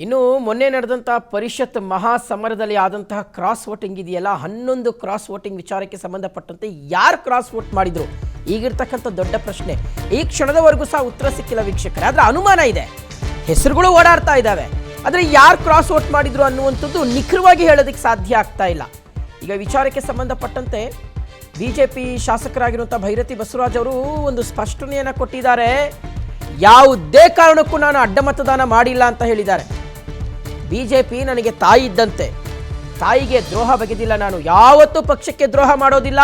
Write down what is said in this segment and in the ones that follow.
ಇನ್ನು ಮೊನ್ನೆ ನಡೆದಂಥ ಪರಿಷತ್ ಮಹಾಸಮರದಲ್ಲಿ ಆದಂತಹ ಕ್ರಾಸ್ ವೋಟಿಂಗ್ ಇದೆಯಲ್ಲ, 11 ಕ್ರಾಸ್ ವೋಟಿಂಗ್ ವಿಚಾರಕ್ಕೆ ಸಂಬಂಧಪಟ್ಟಂತೆ ಯಾರು ಕ್ರಾಸ್ ವೋಟ್ ಮಾಡಿದ್ರು ಈಗಿರ್ತಕ್ಕಂಥ ದೊಡ್ಡ ಪ್ರಶ್ನೆ. ಈ ಕ್ಷಣದವರೆಗೂ ಸಹ ಉತ್ತರ ಸಿಕ್ಕಿಲ್ಲ ವೀಕ್ಷಕರೇ. ಆದರೆ ಅನುಮಾನ ಇದೆ, ಹೆಸರುಗಳು ಓಡಾಡ್ತಾ ಇದ್ದಾವೆ. ಆದರೆ ಯಾರು ಕ್ರಾಸ್ ವೋಟ್ ಮಾಡಿದ್ರು ಅನ್ನುವಂಥದ್ದು ನಿಖರವಾಗಿ ಹೇಳೋದಕ್ಕೆ ಸಾಧ್ಯ ಆಗ್ತಾ ಇಲ್ಲ. ಈಗ ವಿಚಾರಕ್ಕೆ ಸಂಬಂಧಪಟ್ಟಂತೆ ಬಿಜೆಪಿ ಶಾಸಕರಾಗಿರುವಂಥ ಭೈರತಿ ಬಸವರಾಜ್ ಅವರು ಒಂದು ಸ್ಪಷ್ಟನೆಯನ್ನು ಕೊಟ್ಟಿದ್ದಾರೆ. ಯಾವುದೇ ಕಾರಣಕ್ಕೂ ನಾನು ಅಡ್ಡ ಮತದಾನ ಮಾಡಿಲ್ಲ ಅಂತ ಹೇಳಿದ್ದಾರೆ. ಬಿಜೆಪಿ ನನಗೆ ತಾಯಿ ಇದ್ದಂತೆ, ತಾಯಿಗೆ ದ್ರೋಹ ಬಗೆದಿಲ್ಲ. ನಾನು ಯಾವತ್ತೂ ಪಕ್ಷಕ್ಕೆ ದ್ರೋಹ ಮಾಡಿಲ್ಲ,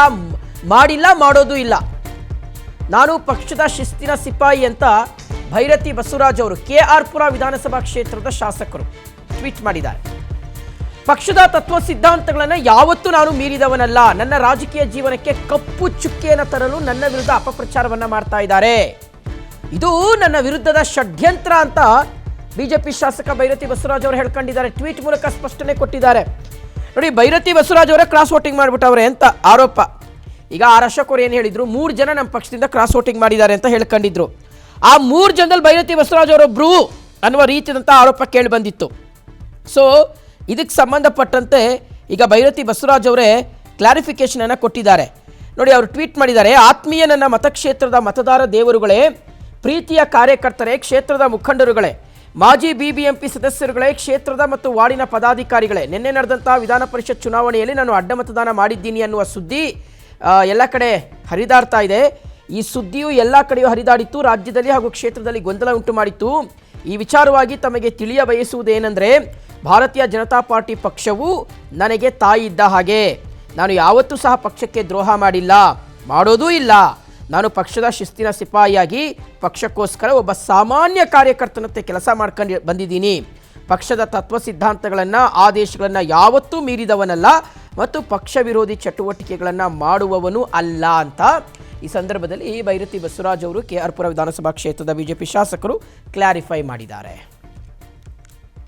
ಮಾಡೋದು ಇಲ್ಲ. ನಾನು ಪಕ್ಷದ ಶಿಸ್ತಿನ ಸಿಪಾಯಿ ಅಂತ ಭೈರತಿ ಬಸವರಾಜ್ ಅವರು KR ಪುರ ವಿಧಾನಸಭಾ ಕ್ಷೇತ್ರದ ಶಾಸಕರು ಟ್ವೀಟ್ ಮಾಡಿದ್ದಾರೆ. ಪಕ್ಷದ ತತ್ವ ಸಿದ್ಧಾಂತಗಳನ್ನು ಯಾವತ್ತೂ ನಾನು ಮೀರಿದವನಲ್ಲ. ನನ್ನ ರಾಜಕೀಯ ಜೀವನಕ್ಕೆ ಕಪ್ಪು ಚುಕ್ಕೆಯನ್ನು ತರಲು ನನ್ನ ವಿರುದ್ಧ ಅಪಪ್ರಚಾರವನ್ನ ಮಾಡ್ತಾ ಇದ್ದಾರೆ. ಇದು ನನ್ನ ವಿರುದ್ಧದ ಷಡ್ಯಂತ್ರ ಅಂತ ಬಿಜೆಪಿ ಶಾಸಕ ಭೈರತಿ ಬಸವರಾಜ್ ಅವರು ಹೇಳ್ಕೊಂಡಿದ್ದಾರೆ. ಟ್ವೀಟ್ ಮೂಲಕ ಸ್ಪಷ್ಟನೆ ಕೊಟ್ಟಿದ್ದಾರೆ. ನೋಡಿ, ಭೈರತಿ ಬಸವರಾಜ್ ಅವರೇ ಕ್ರಾಸ್ ವೋಟಿಂಗ್ ಮಾಡಿಬಿಟ್ಟವ್ರೆ ಅಂತ ಆರೋಪ. ಈಗ ಆರ್ ಅಶೋಕ್ ಅವರು ಏನು ಹೇಳಿದ್ರು, 3 ಜನ ನಮ್ಮ ಪಕ್ಷದಿಂದ ಕ್ರಾಸ್ ವೋಟಿಂಗ್ ಮಾಡಿದ್ದಾರೆ ಅಂತ ಹೇಳ್ಕೊಂಡಿದ್ರು. ಆ 3 ಜನದಲ್ಲಿ ಭೈರತಿ ಬಸವರಾಜ್ ಅವರೊಬ್ರು ಅನ್ನುವ ರೀತಿಯಾದಂಥ ಆರೋಪ ಕೇಳಿ ಬಂದಿತ್ತು. ಸೊ ಇದಕ್ಕೆ ಸಂಬಂಧಪಟ್ಟಂತೆ ಈಗ ಭೈರತಿ ಬಸವರಾಜ್ ಅವರೇ ಕ್ಲಾರಿಫಿಕೇಶನ್ ಅನ್ನು ಕೊಟ್ಟಿದ್ದಾರೆ. ನೋಡಿ, ಅವರು ಟ್ವೀಟ್ ಮಾಡಿದ್ದಾರೆ. ಆತ್ಮೀಯ ನನ್ನ ಮತಕ್ಷೇತ್ರದ ಮತದಾರ ದೇವರುಗಳೇ, ಪ್ರೀತಿಯ ಕಾರ್ಯಕರ್ತರೇ, ಕ್ಷೇತ್ರದ ಮುಖಂಡರುಗಳೇ, ಮಾಜಿ BBMP ಸದಸ್ಯರುಗಳೇ, ಕ್ಷೇತ್ರದ ಮತ್ತು ವಾರ್ಡಿನ ಪದಾಧಿಕಾರಿಗಳೇ, ನಿನ್ನೆ ನಡೆದಂಥ ವಿಧಾನ ಪರಿಷತ್ ಚುನಾವಣೆಯಲ್ಲಿ ನಾನು ಅಡ್ಡ ಮತದಾನ ಮಾಡಿದ್ದೀನಿ ಅನ್ನುವ ಸುದ್ದಿ ಎಲ್ಲ ಕಡೆ ಹರಿದಾಡ್ತಾ ಇದೆ. ಈ ಸುದ್ದಿಯು ಎಲ್ಲ ಕಡೆಯೂ ಹರಿದಾಡಿತ್ತು. ರಾಜ್ಯದಲ್ಲಿ ಹಾಗೂ ಕ್ಷೇತ್ರದಲ್ಲಿ ಗೊಂದಲ ಉಂಟು ಮಾಡಿತ್ತು. ಈ ವಿಚಾರವಾಗಿ ತಮಗೆ ತಿಳಿಯ ಬಯಸುವುದೇನೆಂದರೆ, ಭಾರತೀಯ ಜನತಾ ಪಾರ್ಟಿ ಪಕ್ಷವು ನನಗೆ ತಾಯಿ ಇದ್ದ ಹಾಗೆ. ನಾನು ಯಾವತ್ತೂ ಸಹ ಪಕ್ಷಕ್ಕೆ ದ್ರೋಹ ಮಾಡಿಲ್ಲ, ಮಾಡೋದೂ ಇಲ್ಲ. ನಾನು ಪಕ್ಷದ ಶಿಸ್ತಿನ ಸಿಪಾಯಿಯಾಗಿ ಪಕ್ಷಕ್ಕೋಸ್ಕರ ಒಬ್ಬ ಸಾಮಾನ್ಯ ಕಾರ್ಯಕರ್ತನಂತೆ ಕೆಲಸ ಮಾಡ್ಕೊಂಡು ಬಂದಿದ್ದೀನಿ. ಪಕ್ಷದ ತತ್ವ ಸಿದ್ಧಾಂತಗಳನ್ನು, ಆದೇಶಗಳನ್ನು ಯಾವತ್ತೂ ಮೀರಿದವನಲ್ಲ ಮತ್ತು ಪಕ್ಷ ವಿರೋಧಿ ಚಟುವಟಿಕೆಗಳನ್ನು ಮಾಡುವವನು ಅಲ್ಲ ಅಂತ ಈ ಸಂದರ್ಭದಲ್ಲಿ ಭೈರತಿ ಬಸವರಾಜ್ ಅವರು KR ಪುರ ವಿಧಾನಸಭಾ ಕ್ಷೇತ್ರದ ಬಿಜೆಪಿ ಶಾಸಕರು ಕ್ಲಾರಿಫೈ ಮಾಡಿದ್ದಾರೆ.